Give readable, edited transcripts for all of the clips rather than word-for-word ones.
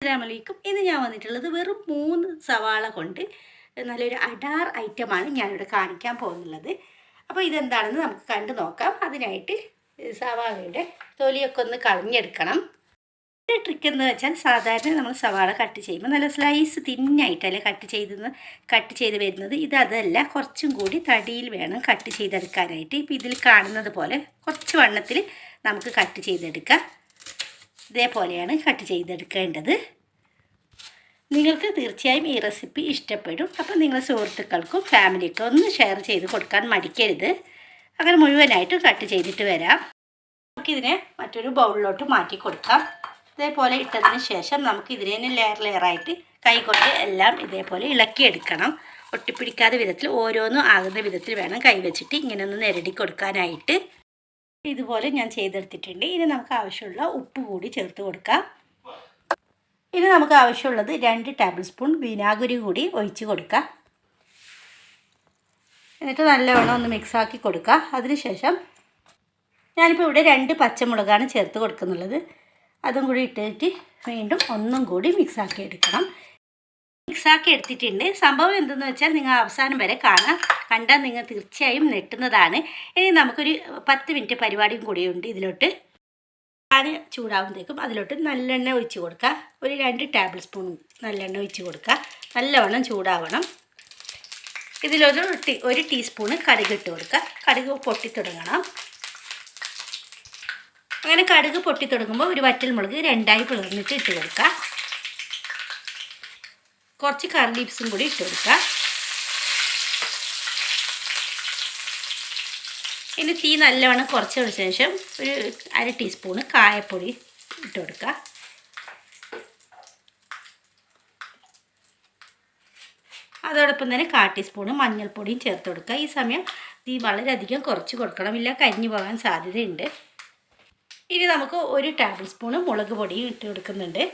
അസ്സലാമലൈക്കും. ഇന്ന് ഞാൻ വന്നിട്ടുള്ളത് വെറും 3 സവാള കൊണ്ട് നല്ലൊരു അടാർ ഐറ്റമാണ് ഞാനിവിടെ കാണിക്കാൻ പോകുന്നുള്ളത്. അപ്പോൾ ഇതെന്താണെന്ന് നമുക്ക് കണ്ടു നോക്കാം. അതിനായിട്ട് സവാളയുടെ തൊലിയൊക്കെ ഒന്ന് കളഞ്ഞെടുക്കണം. ഒരു ട്രിക്ക് എന്ന് വെച്ചാൽ സാധാരണ നമ്മൾ സവാള കട്ട് ചെയ്യുമ്പോൾ നല്ല സ്ലൈസ് തിന്നായിട്ടല്ലേ കട്ട് ചെയ്ത് വരുന്നത്. അതല്ല, കുറച്ചും കൂടി തടിയിൽ വേണം കട്ട് ചെയ്തെടുക്കാനായിട്ട്. ഇപ്പോൾ ഇതിൽ കാണുന്നത് പോലെ കുറച്ച് വണ്ണത്തിൽ നമുക്ക് കട്ട് ചെയ്തെടുക്കാം. ഇതേപോലെയാണ് കട്ട് ചെയ്തെടുക്കേണ്ടത്. നിങ്ങൾക്ക് തീർച്ചയായും ഈ റെസിപ്പി ഇഷ്ടപ്പെടും. അപ്പോൾ നിങ്ങളുടെ സുഹൃത്തുക്കൾക്കും ഫാമിലിക്കും ഒന്ന് ഷെയർ ചെയ്ത് കൊടുക്കാൻ മടിക്കരുത്. അങ്ങനെ മുഴുവനായിട്ട് കട്ട് ചെയ്തിട്ട് വരാം. നമുക്കിതിനെ മറ്റൊരു ബൗളിലോട്ട് മാറ്റി കൊടുക്കാം. ഇതേപോലെ ഇട്ടതിന് ശേഷം നമുക്കിതിനെ ലെയറായിട്ട് കൈകൊണ്ട് എല്ലാം ഇതേപോലെ ഇളക്കിയെടുക്കണം. ഒട്ടിപ്പിടിക്കാത്ത വിധത്തിൽ ഓരോന്നും ആകുന്ന വിധത്തിൽ വേണം കൈവച്ചിട്ട് ഇങ്ങനെ ഒന്ന് നിരടി കൊടുക്കാനായിട്ട്. ഇതുപോലെ ഞാൻ ചെയ്തെടുത്തിട്ടുണ്ട്. ഇനി നമുക്ക് ആവശ്യമുള്ള ഉപ്പ് കൂടി ചേർത്ത് കൊടുക്കാം. ഇനി നമുക്ക് ആവശ്യമുള്ളത് 2 ടേബിൾ സ്പൂൺ വിനാഗിരി കൂടി ഒഴിച്ച് കൊടുക്കാം. എന്നിട്ട് നല്ലവണ്ണം ഒന്ന് മിക്സാക്കി കൊടുക്കുക. അതിനുശേഷം ഞാനിപ്പോൾ ഇവിടെ 2 പച്ചമുളകാണ് ചേർത്ത് കൊടുക്കുന്നുള്ളത്. അതും കൂടി ഇട്ടിട്ട് വീണ്ടും ഒന്നും കൂടി മിക്സാക്കി എടുക്കണം. മിക്സാക്കി എടുത്തിട്ടുണ്ട്. സംഭവം എന്തെന്ന് വെച്ചാൽ നിങ്ങൾ അവസാനം വരെ കണ്ടാൽ നിങ്ങൾ തീർച്ചയായും നെട്ടുന്നതാണ്. ഇനി നമുക്കൊരു 10 മിനിറ്റ് പരിപാടിയും കൂടിയുണ്ട്. ഇതിലോട്ട് പാൻ ചൂടാകുമ്പോഴത്തേക്കും അതിലോട്ട് നല്ലെണ്ണ ഒഴിച്ച് കൊടുക്കുക. ഒരു 2 ടേബിൾ സ്പൂൺ നല്ലെണ്ണ ഒഴിച്ച് കൊടുക്കുക. നല്ലവണ്ണം ചൂടാവണം. ഒരു ടീസ്പൂണ് കടുക് ഇട്ട് കൊടുക്കുക. കടുക് പൊട്ടിത്തുടങ്ങണം. അങ്ങനെ കടുക് പൊട്ടിത്തുടങ്ങുമ്പോൾ ഒരു വറ്റൽമുളക് 2ആയി പിളർന്നിട്ട് ഇട്ട് കൊടുക്കുക. കുറച്ച് കറി ലീവ്സും കൂടി ഇട്ട് കൊടുക്കുക. ഇനി തീ നല്ലവണ്ണം കുറച്ച് വെച്ച ശേഷം ഒരു 1/2 ടീസ്പൂണ് കായപ്പൊടി ഇട്ട് കൊടുക്കുക. അതോടൊപ്പം തന്നെ 1/4 ടീസ്പൂണ് മഞ്ഞൾപ്പൊടിയും ചേർത്ത് കൊടുക്കുക. ഈ സമയം തീ വളരെയധികം കുറച്ച് കൊടുക്കണം, ഇല്ല കരിഞ്ഞു പോകാൻ സാധ്യതയുണ്ട്. ഇനി നമുക്ക് 1 ടേബിൾ സ്പൂണ് മുളക് പൊടിയും ഇട്ട് കൊടുക്കുന്നുണ്ട്.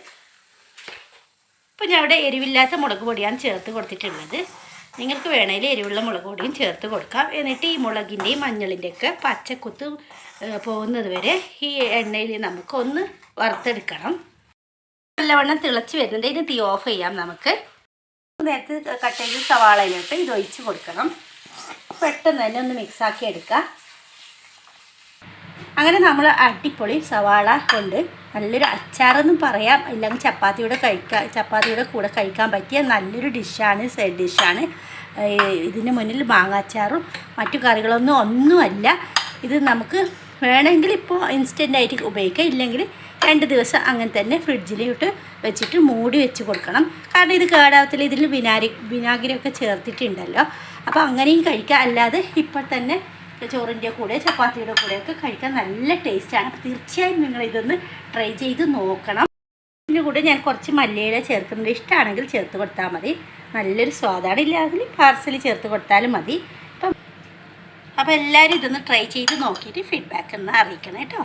ഇപ്പോൾ ഞാൻ ഇവിടെ എരിവില്ലാത്ത മുളക് പൊടിയാണ് ചേർത്ത് കൊടുത്തിട്ടുള്ളത്. നിങ്ങൾക്ക് വേണമെങ്കിൽ എരിവുള്ള മുളക് പൊടിയും ചേർത്ത് കൊടുക്കാം. എന്നിട്ട് ഈ മുളകിൻ്റെയും മഞ്ഞളിൻ്റെയൊക്കെ പച്ചക്കുത്ത് പോകുന്നത് വരെ ഈ എണ്ണയിൽ നമുക്കൊന്ന് വറുത്തെടുക്കണം. നല്ലവണ്ണം തിളച്ച് വരുന്നുണ്ട്. ഇനി തീ ഓഫ് ചെയ്യാം. നമുക്ക് നേരത്തെ കട്ട് ചെയ്ത് സവാളയിലോട്ട് ഇത് ഒഴിച്ച് കൊടുക്കണം. പെട്ടെന്ന് തന്നെ ഒന്ന് മിക്സാക്കി എടുക്കുക. അങ്ങനെ നമ്മൾ അടിപൊളി സവാള കൊണ്ട് നല്ലൊരു അച്ചാറെന്നും പറയാം, ഇല്ലെങ്കിൽ ചപ്പാത്തിയുടെ കൂടെ കഴിക്കാൻ പറ്റിയ നല്ലൊരു സൈഡ് ഡിഷാണ്. ഇതിന് മുന്നിൽ മാങ്ങാച്ചാറും മറ്റു ഒന്നുമല്ല. ഇത് നമുക്ക് വേണമെങ്കിൽ ഇപ്പോൾ ഇൻസ്റ്റൻ്റായിട്ട് ഉപയോഗിക്കാം, ഇല്ലെങ്കിൽ 2 ദിവസം അങ്ങനെ തന്നെ ഫ്രിഡ്ജിലോട്ട് വെച്ചിട്ട് മൂടി വെച്ച് കൊടുക്കണം. കാരണം ഇത് കേടാവത്തില്ല. ഇതിൽ വിനാഗിരിയൊക്കെ ചേർത്തിട്ടുണ്ടല്ലോ. അപ്പോൾ അങ്ങനെയും കഴിക്കാം. അല്ലാതെ ഇപ്പോൾ തന്നെ ചോറിൻ്റെ കൂടെ ചപ്പാത്തിയുടെ കൂടെയൊക്കെ കഴിക്കാൻ നല്ല ടേസ്റ്റാണ്. അപ്പോൾ തീർച്ചയായും നിങ്ങൾ ഇതൊന്ന് ട്രൈ ചെയ്ത് നോക്കണം. ഇതിൻ്റെ കൂടെ ഞാൻ കുറച്ച് മല്ലിയില ചേർക്കുന്നുണ്ട്. ഇഷ്ടമാണെങ്കിൽ ചേർത്ത് കൊടുത്താൽ മതി. നല്ലൊരു സ്വാദാണ്. ഇല്ലെങ്കിൽ പാർസൽ ചേർത്ത് കൊടുത്താലും മതി. അപ്പോൾ എല്ലാവരും ഇതൊന്ന് ട്രൈ ചെയ്ത് നോക്കിയിട്ട് ഫീഡ്ബാക്ക് ഒന്ന് അറിയിക്കണം കേട്ടോ.